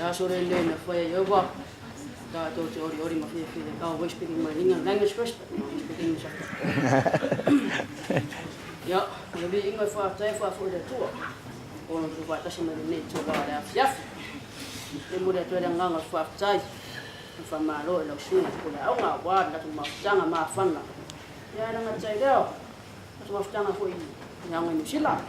Ja, so they learn for you work. That ori ma fi. Oh, we speaking my English language first, but no, we speak English after. Ja, we be English for the tour. Or to what doesn't need to go there. Ja. They would have to ngang of for tai. From my lord, lo shoe, pull out my word that my jang and my fun. Yeah, I'm not say there. That's what I'm for you. Young and Sheila.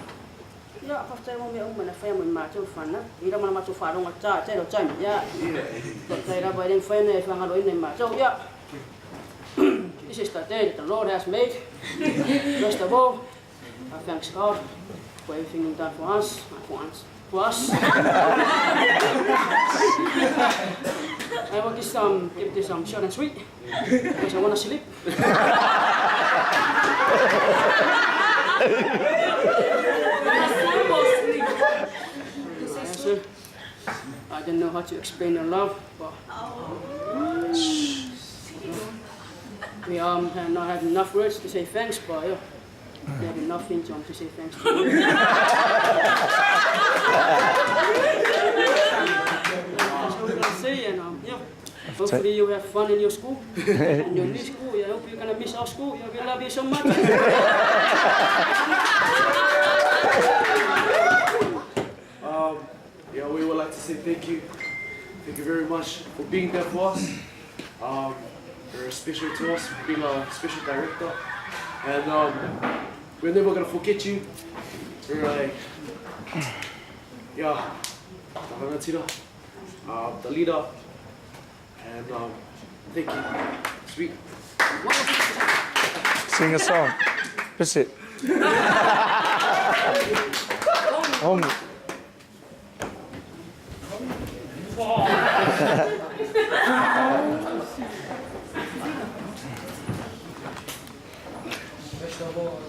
Yeah, first time we open a family matter fun. You don't want to follow a child, tell time. Yeah, but I have a friend if I'm going in my so yeah. This is the day that the Lord has made. First of all, I thank God for everything He's done for us, for us. I will give this short and sweet because I want to sleep. I don't know how to explain the love, but we not have enough words to say thanks, but we have enough income to say thanks to you. That's what I say, and hopefully you have fun in your school, and your new school. I hope you're gonna miss our school. We love you so much. Yeah, we would like to say thank you. Thank you very much for being there for us. You're special to us, for being our special director. And we're never gonna forget you. We're like, yeah, the leader. And thank you. Sweet. Sing a song. That's it. Home. First of all,